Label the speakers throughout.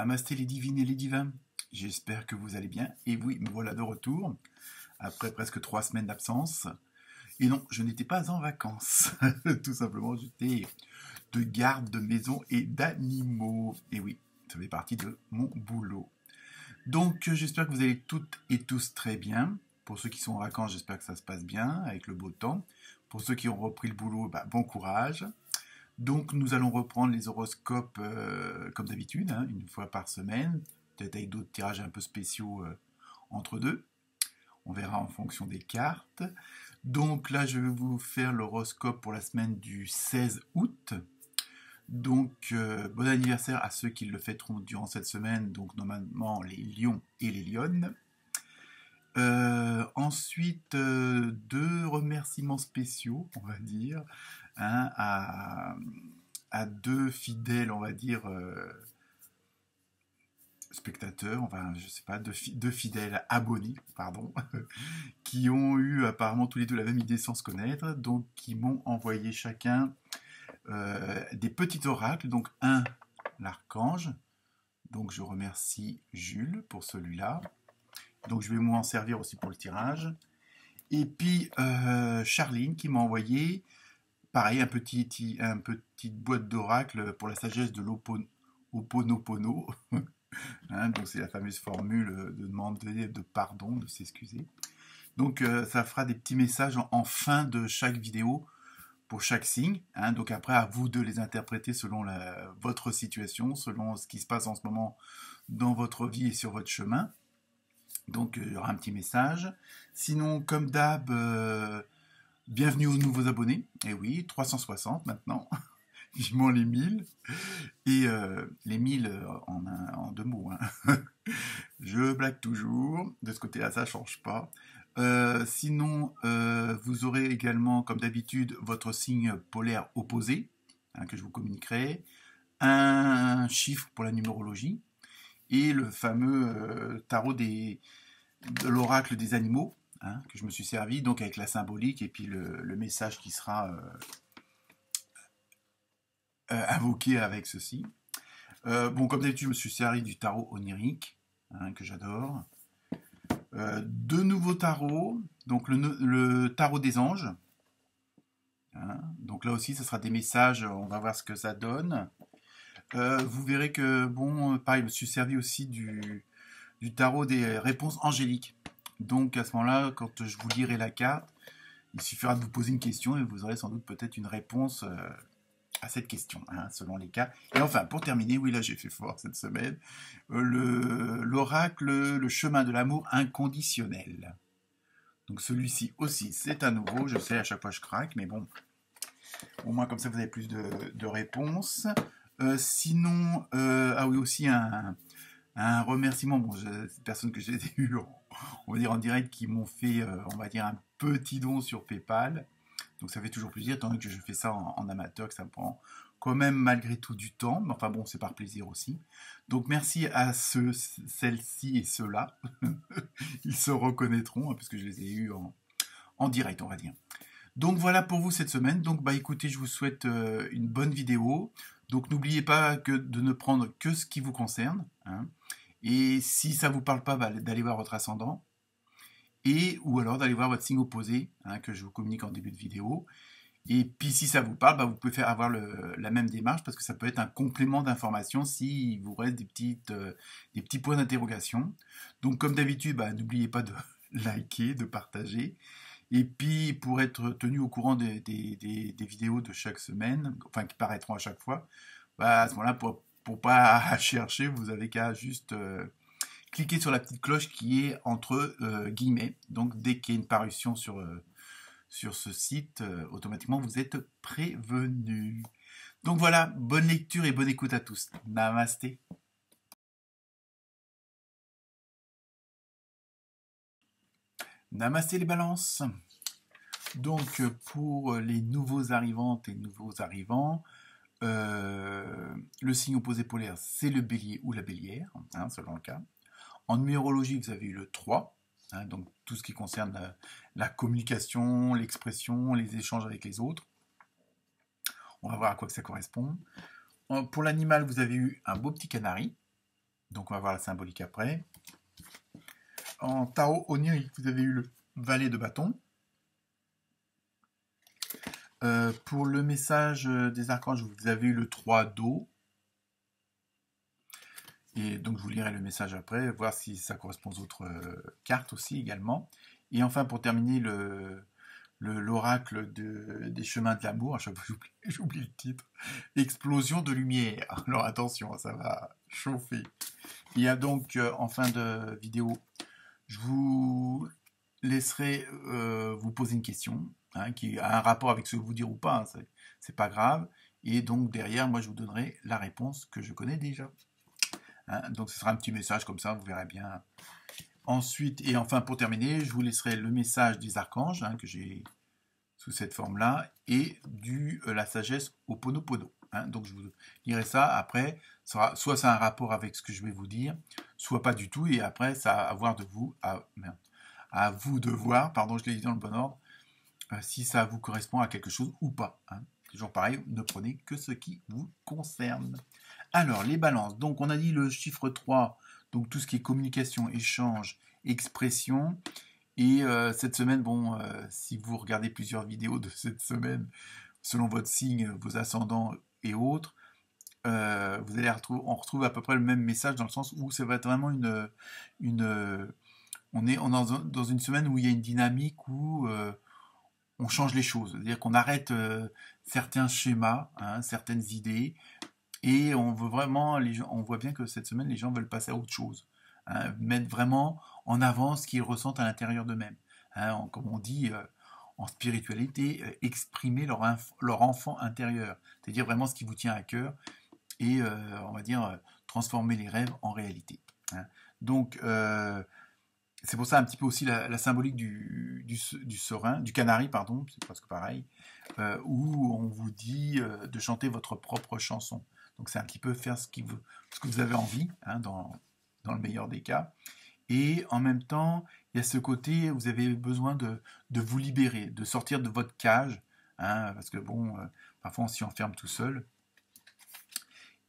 Speaker 1: Namasté les divines et les divins, j'espère que vous allez bien. Et oui, me voilà de retour, après presque 3 semaines d'absence. Et non, je n'étais pas en vacances, tout simplement, j'étais de garde de maison et d'animaux. Et oui, ça fait partie de mon boulot. Donc j'espère que vous allez toutes et tous très bien. Pour ceux qui sont en vacances, j'espère que ça se passe bien, avec le beau temps. Pour ceux qui ont repris le boulot, bon courage. Donc nous allons reprendre les horoscopes comme d'habitude, hein, une fois par semaine, peut-être avec d'autres tirages un peu spéciaux entre deux. On verra en fonction des cartes. Donc là, je vais vous faire l'horoscope pour la semaine du 16 août. Donc bon anniversaire à ceux qui le fêteront durant cette semaine, donc normalement les lions et les lionnes. Ensuite, deux remerciements spéciaux, on va dire, hein, à deux fidèles, on va dire, spectateurs, enfin, je sais pas, deux fidèles abonnés, pardon, qui ont eu apparemment tous les deux la même idée sans se connaître, donc qui m'ont envoyé chacun des petits oracles, donc un, l'archange, donc je remercie Jules pour celui-là, donc je vais m'en servir aussi pour le tirage, et puis Charline qui m'a envoyé, pareil, une petite boîte d'oracle pour la sagesse de l'Ho'oponopono. Hein, donc c'est la fameuse formule de demander de pardon, de s'excuser. Donc ça fera des petits messages en fin de chaque vidéo pour chaque signe. Hein, donc après, à vous de les interpréter selon votre situation, selon ce qui se passe en ce moment dans votre vie et sur votre chemin. Donc il y aura un petit message. Sinon, comme d'hab, bienvenue aux nouveaux abonnés. Et oui, 360 maintenant. Vivement les 1000. Et les 1000 en deux mots. Hein. Je blague toujours. De ce côté-là, ça ne change pas. Sinon, vous aurez également, comme d'habitude, votre signe polaire opposé, hein, que je vous communiquerai. Un chiffre pour la numérologie. Et le fameux tarot de l'oracle des animaux, hein, que je me suis servi, donc avec la symbolique et puis le message qui sera invoqué avec ceci. Bon, comme d'habitude, je me suis servi du tarot onirique, hein, que j'adore. Deux nouveaux tarots, donc le tarot des anges. Hein, donc là aussi, ce sera des messages, on va voir ce que ça donne. Vous verrez que, bon, pareil, je me suis servi aussi du tarot des réponses angéliques. Donc à ce moment-là, quand je vous lirai la carte, il suffira de vous poser une question et vous aurez sans doute peut-être une réponse à cette question, hein, selon les cas. Et enfin, pour terminer, oui, là j'ai fait fort cette semaine, l'oracle, le chemin de l'amour inconditionnel. Donc celui-ci aussi, c'est à nouveau, je sais, à chaque fois je craque, mais bon, au moins comme ça vous avez plus de réponses. Sinon, ah oui, aussi un remerciement, bon, ces personnes que j'ai eues, on va dire en direct, qui m'ont fait, on va dire, un petit don sur PayPal. Donc ça fait toujours plaisir, tant que je fais ça en amateur, que ça me prend quand même malgré tout du temps. Mais enfin bon, c'est par plaisir aussi. Donc merci à celles-ci et ceux-là. Ils se reconnaîtront, hein, puisque je les ai eus en direct, on va dire. Donc voilà pour vous cette semaine. Donc écoutez, je vous souhaite une bonne vidéo. Donc n'oubliez pas de ne prendre que ce qui vous concerne. Hein. Et si ça ne vous parle pas, d'aller voir votre ascendant. Ou alors d'aller voir votre signe opposé, hein, que je vous communique en début de vidéo. Et puis si ça vous parle, vous pouvez avoir la même démarche, parce que ça peut être un complément d'information s'il vous reste des petits points d'interrogation. Donc comme d'habitude, n'oubliez pas de liker, de partager. Et puis pour être tenu au courant des vidéos de chaque semaine, enfin qui paraîtront à chaque fois, à ce moment-là, pour pas chercher, vous avez qu'à juste cliquez sur la petite cloche qui est entre guillemets. Donc dès qu'il y a une parution sur ce site, automatiquement vous êtes prévenus. Donc voilà, bonne lecture et bonne écoute à tous. Namasté. Namasté les balances. Donc pour les nouveaux arrivantes et nouveaux arrivants, le signe opposé polaire, c'est le bélier ou la bélière, hein, selon le cas. En numérologie, vous avez eu le 3, hein, donc tout ce qui concerne la communication, l'expression, les échanges avec les autres. On va voir à quoi que ça correspond. Pour l'animal, vous avez eu un beau petit canari. Donc on va voir la symbolique après. En tarot onirique, vous avez eu le valet de bâton. Pour le message des archanges, vous avez eu le 3 d'eau. Et donc je vous lirai le message après, voir si ça correspond aux autres cartes aussi également. Et enfin pour terminer l'oracle des chemins de l'amour, à chaque fois j'oublie le titre, explosion de lumière. Alors attention, ça va chauffer. Il y a donc en fin de vidéo, je vous laisserai vous poser une question qui a un rapport avec ce que vous dire ou pas, hein, c'est pas grave. Et donc derrière, moi je vous donnerai la réponse que je connais déjà. Donc ce sera un petit message comme ça, vous verrez bien. Ensuite, et enfin pour terminer, je vous laisserai le message des archanges que j'ai sous cette forme-là et la sagesse au Ho'oponopono. Donc je vous lirai ça. Après, soit ça a un rapport avec ce que je vais vous dire, soit pas du tout. Et après, ça a à voir de vous, à vous de voir, pardon, je l'ai dit dans le bon ordre, si ça vous correspond à quelque chose ou pas. Toujours pareil, ne prenez que ce qui vous concerne. Alors, les balances. Donc, on a dit le chiffre 3, donc tout ce qui est communication, échange, expression. Et cette semaine, bon, si vous regardez plusieurs vidéos de cette semaine, selon votre signe, vos ascendants et autres, vous allez on retrouve à peu près le même message dans le sens où ça va être vraiment on est dans une semaine où il y a une dynamique où on change les choses. C'est-à-dire qu'on arrête certains schémas, certaines idées, et on veut vraiment, on voit bien que cette semaine, les gens veulent passer à autre chose. Mettre vraiment en avant ce qu'ils ressentent à l'intérieur d'eux-mêmes. Comme on dit en spiritualité, exprimer leur enfant intérieur. C'est-à-dire vraiment ce qui vous tient à cœur et, on va dire, transformer les rêves en réalité. Donc, c'est pour ça un petit peu aussi la symbolique du serein, du canari, pardon, c'est presque pareil, où on vous dit de chanter votre propre chanson. Donc c'est un petit peu faire ce que vous avez envie, dans le meilleur des cas. Et en même temps, il y a ce côté, vous avez besoin de vous libérer, de sortir de votre cage, parce que bon, parfois on s'y enferme tout seul.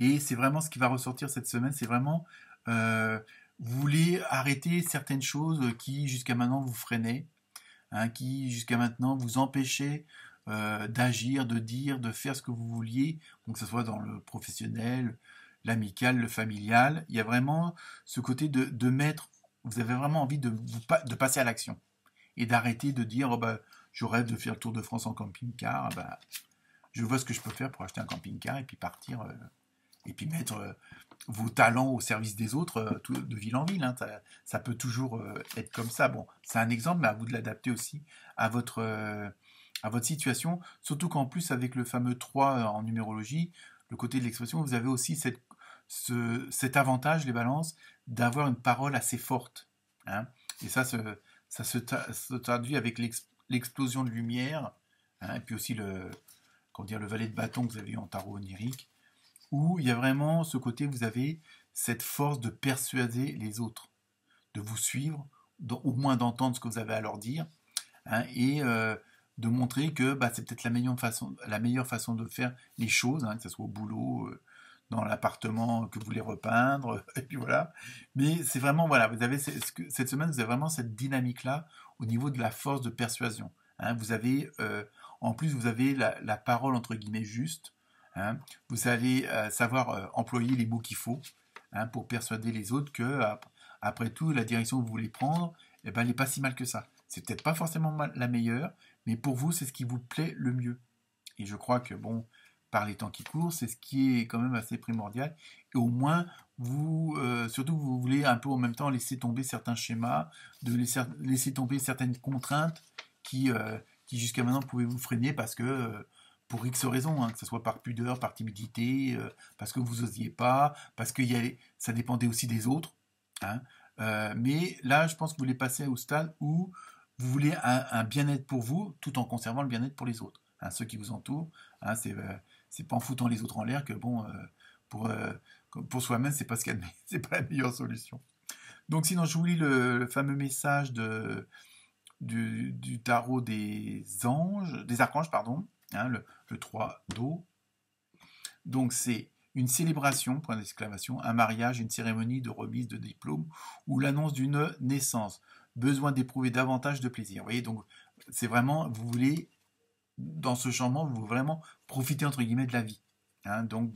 Speaker 1: Et c'est vraiment ce qui va ressortir cette semaine, c'est vraiment, vous voulez arrêter certaines choses qui jusqu'à maintenant vous freinaient, qui jusqu'à maintenant vous empêchaient d'agir, de dire, de faire ce que vous vouliez, donc que ce soit dans le professionnel, l'amical, le familial. Il y a vraiment ce côté de mettre, vous avez vraiment envie de passer à l'action et d'arrêter de dire je rêve de faire le tour de France en camping-car, je vois ce que je peux faire pour acheter un camping-car et puis partir et puis mettre vos talents au service des autres de ville en ville. Ça peut toujours être comme ça. Bon, c'est un exemple, mais à vous de l'adapter aussi à votre situation. Surtout qu'en plus, avec le fameux 3 en numérologie, le côté de l'expression, vous avez aussi cet avantage, les balances, d'avoir une parole assez forte. Et ça se traduit avec l'explosion de lumière, et puis aussi le valet de bâton que vous avez eu en tarot onirique, où il y a vraiment ce côté, vous avez cette force de persuader les autres, de vous suivre, au moins d'entendre ce que vous avez à leur dire, et de montrer que c'est peut-être la meilleure façon de faire les choses, que ce soit au boulot, dans l'appartement que vous voulez repeindre, et puis voilà. Mais c'est vraiment, voilà, vous avez cette semaine, vous avez vraiment cette dynamique-là au niveau de la force de persuasion. Vous avez, en plus, vous avez la parole entre guillemets juste. Vous allez savoir employer les mots qu'il faut pour persuader les autres que, après tout, la direction que vous voulez prendre, elle n'est pas si mal que ça. C'est peut-être pas forcément la meilleure, mais pour vous, c'est ce qui vous plaît le mieux. Et je crois que, bon, par les temps qui courent, c'est ce qui est quand même assez primordial. Et au moins, surtout, vous voulez un peu en même temps laisser tomber certains schémas, de laisser tomber certaines contraintes qui jusqu'à maintenant pouvaient vous freiner parce que, pour X raisons, que ce soit par pudeur, par timidité, parce que vous osiez pas, parce que ça dépendait aussi des autres. Mais là, je pense que vous voulez passer au stade où vous voulez un bien-être pour vous, tout en conservant le bien-être pour les autres, ceux qui vous entourent. C'est pas en foutant les autres en l'air que bon, pour soi-même, c'est pas c'est pas la meilleure solution. Donc sinon, je vous lis le fameux message du tarot des archanges, pardon, le 3 d'eau. Donc c'est une célébration, point d'exclamation, un mariage, une cérémonie de remise de diplôme ou l'annonce d'une naissance. Besoin d'éprouver davantage de plaisir. Vous voyez, donc c'est vraiment, vous voulez, dans ce changement, vous voulez vraiment profiter entre guillemets de la vie. Hein, donc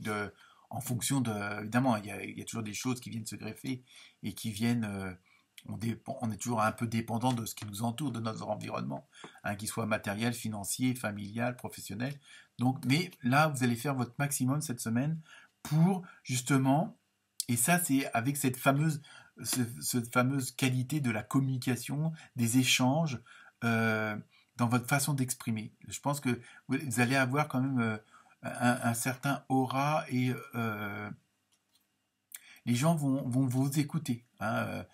Speaker 1: en fonction de, évidemment, il y a toujours des choses qui viennent se greffer et qui viennent, on est toujours un peu dépendant de ce qui nous entoure, de notre environnement, hein, qu'il soit matériel, financier, familial, professionnel. Donc, mais là, vous allez faire votre maximum cette semaine pour justement, et ça c'est avec cette fameuse qualité de la communication, des échanges, euh, dans votre façon d'exprimer. Je pense que vous allez avoir quand même un certain aura et les gens vont vous écouter. Hein,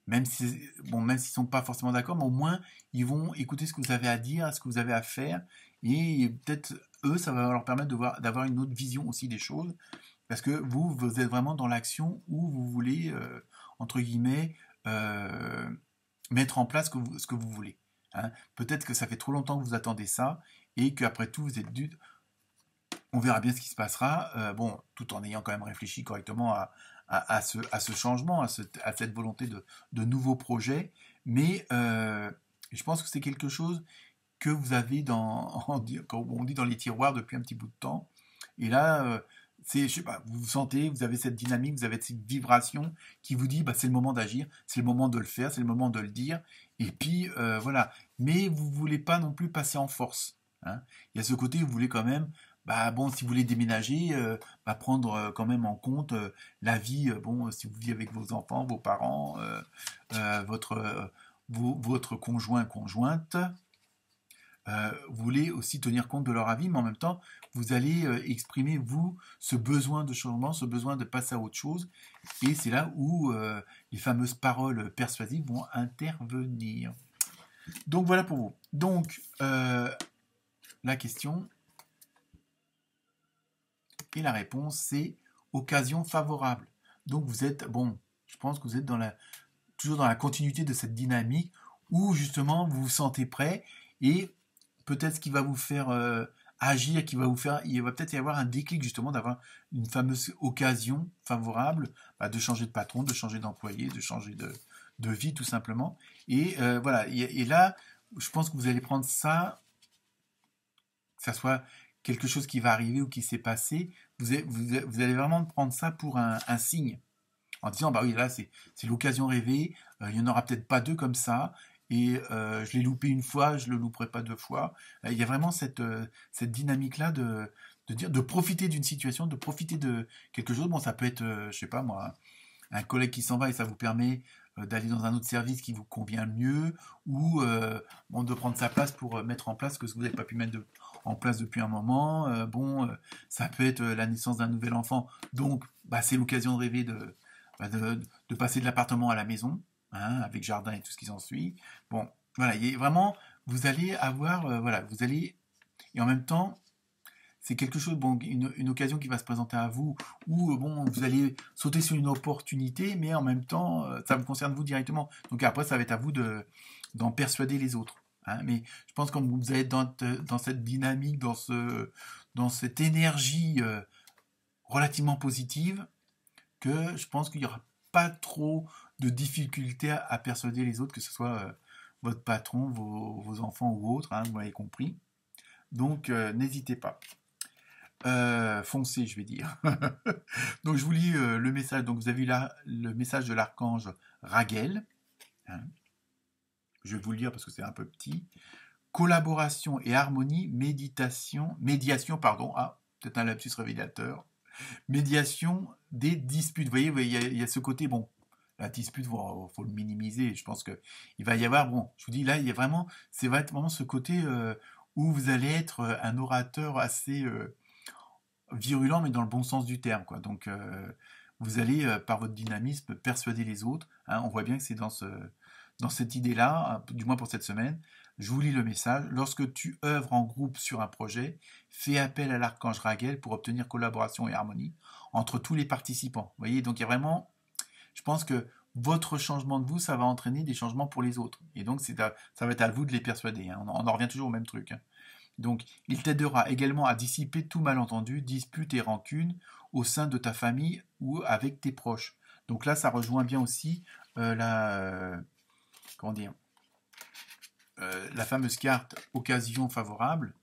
Speaker 1: même si, bon, même s'ils ne sont pas forcément d'accord, mais au moins ils vont écouter ce que vous avez à dire, ce que vous avez à faire, et peut-être eux, ça va leur permettre d'avoir une autre vision aussi des choses, parce que vous êtes vraiment dans l'action où vous voulez, entre guillemets, euh, mettre en place ce que vous voulez. Hein. Peut-être que ça fait trop longtemps que vous attendez ça, et qu'après tout, vous êtes dû. On verra bien ce qui se passera, bon, tout en ayant quand même réfléchi correctement à ce changement, à cette volonté de nouveaux projets. Mais je pense que c'est quelque chose que vous avez comme on dit, dans les tiroirs depuis un petit bout de temps. Et là, je sais pas, vous vous sentez, vous avez cette dynamique, vous avez cette vibration qui vous dit, bah, c'est le moment d'agir, c'est le moment de le faire, c'est le moment de le dire. Et puis, voilà. Mais vous voulez pas non plus passer en force. Hein. Il y a ce côté, vous voulez quand même, bah bon, si vous voulez déménager, bah, prendre quand même en compte la vie, bon, si vous vivez avec vos enfants, vos parents, votre conjoint, conjointe, vous voulez aussi tenir compte de leur avis, mais en même temps, vous allez exprimer, vous, ce besoin de changement, ce besoin de passer à autre chose, et c'est là où les fameuses paroles persuasives vont intervenir. Donc voilà pour vous. Donc, la question et la réponse, c'est occasion favorable. Donc vous êtes, bon, je pense que vous êtes toujours dans la continuité de cette dynamique où justement vous vous sentez prêt et peut-être ce qui va vous faire agir, il va peut-être y avoir un déclic justement d'avoir une fameuse occasion favorable, bah, de changer de patron, de changer d'employé, de changer de vie tout simplement. Et voilà, et là, je pense que vous allez prendre ça, que ça soit quelque chose qui va arriver ou qui s'est passé, vous allez vraiment prendre ça pour un signe en disant bah oui là c'est l'occasion rêvée, il y en aura peut-être pas deux comme ça et je l'ai loupé une fois, je le louperai pas deux fois. Il y a vraiment cette dynamique là de dire de profiter d'une situation, de profiter de quelque chose. Bon ça peut être je sais pas moi un collègue qui s'en va et ça vous permet d'aller dans un autre service qui vous convient mieux ou bon, de prendre sa place pour mettre en place ce que vous n'avez pas pu mettre en place depuis un moment. Ça peut être la naissance d'un nouvel enfant, donc bah, c'est l'occasion de rêver de passer de l'appartement à la maison, hein, avec jardin et tout ce qui s'ensuit. Bon, voilà, vraiment, vous allez avoir, voilà, vous allez, et en même temps, c'est quelque chose, bon, une occasion qui va se présenter à vous, où bon, vous allez sauter sur une opportunité, mais en même temps, ça vous concerne vous directement. Donc après, ça va être à vous d'en persuader les autres. Hein. Mais je pense que quand vous êtes dans cette dynamique, dans cette énergie relativement positive, que je pense qu'il n'y aura pas trop de difficultés à persuader les autres, que ce soit votre patron, vos enfants ou autres, hein, vous m'avez compris. Donc n'hésitez pas. Foncez, je vais dire. Donc je vous lis le message. Donc vous avez eu là le message de l'archange Raguel. Hein. Je vais vous le lire parce que c'est un peu petit. Collaboration et harmonie, médiation, pardon. Ah, peut-être un lapsus révélateur. Médiation des disputes. Vous voyez, il y a ce côté, bon, la dispute, il faut le minimiser. Je pense qu'il va y avoir, bon, je vous dis, là, il y a vraiment, c'est vraiment ce côté où vous allez être un orateur assez virulent, mais dans le bon sens du terme, quoi. Donc, vous allez, par votre dynamisme, persuader les autres. Hein. On voit bien que c'est dans cette idée-là, du moins pour cette semaine. Je vous lis le message. Lorsque tu œuvres en groupe sur un projet, fais appel à l'archange Raguel pour obtenir collaboration et harmonie entre tous les participants. Vous voyez, donc il y a vraiment, je pense que votre changement de vous, ça va entraîner des changements pour les autres. Et donc, ça va être à vous de les persuader. Hein. On en revient toujours au même truc. Hein. Donc, il t'aidera également à dissiper tout malentendu, dispute et rancune, au sein de ta famille ou avec tes proches. Donc là, ça rejoint bien aussi comment dire, la fameuse carte occasion favorable.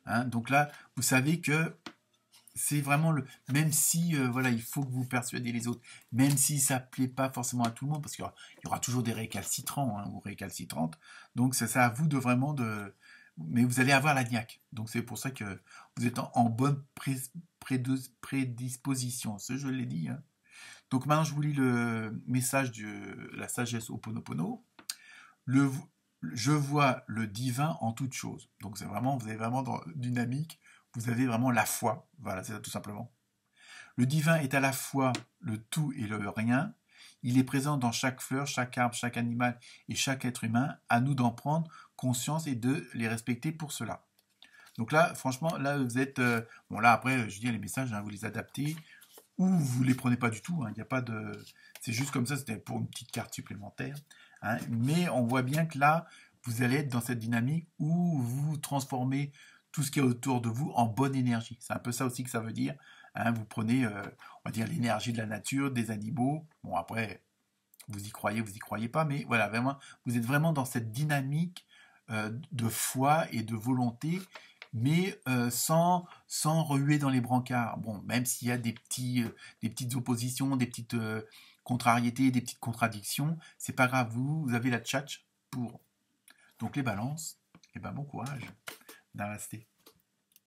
Speaker 1: Hein. Donc là, vous savez que c'est vraiment même si voilà, il faut que vous persuadez les autres, même si ça plaît pas forcément à tout le monde, parce qu'il y aura toujours des récalcitrants ou récalcitrantes. Donc c'est à vous de vraiment mais vous allez avoir la niaque. Donc c'est pour ça que vous êtes en bonne prédisposition. Ce je l'ai dit. Hein. Donc maintenant je vous lis le message de la sagesse Ho'oponopono. Je vois le divin en toute chose. Donc c'est vraiment, vous avez vraiment dans dynamique, vous avez vraiment la foi. Voilà, c'est ça tout simplement. Le divin est à la fois le tout et le rien. Il est présent dans chaque fleur, chaque arbre, chaque animal et chaque être humain. À nous d'en prendre conscience et de les respecter pour cela. Donc là, franchement, là vous êtes... bon là après, je dis les messages, hein, vous les adaptez ou vous les prenez pas du tout. Il n'y a pas de... C'est juste comme ça, c'était pour une petite carte supplémentaire. Hein, mais on voit bien que là, vous allez être dans cette dynamique où vous transformez tout ce qui est autour de vous en bonne énergie. C'est un peu ça aussi que ça veut dire. Hein, vous prenez, on va dire, l'énergie de la nature, des animaux. Bon, après, vous y croyez pas, mais voilà, vraiment, vous êtes vraiment dans cette dynamique de foi et de volonté, mais sans rehuer dans les brancards. Bon, même s'il y a des petites oppositions, des petites contrariétés, des petites contradictions, c'est pas grave, vous avez la tchatch pour. Donc les balances, et ben bon courage. Namasté.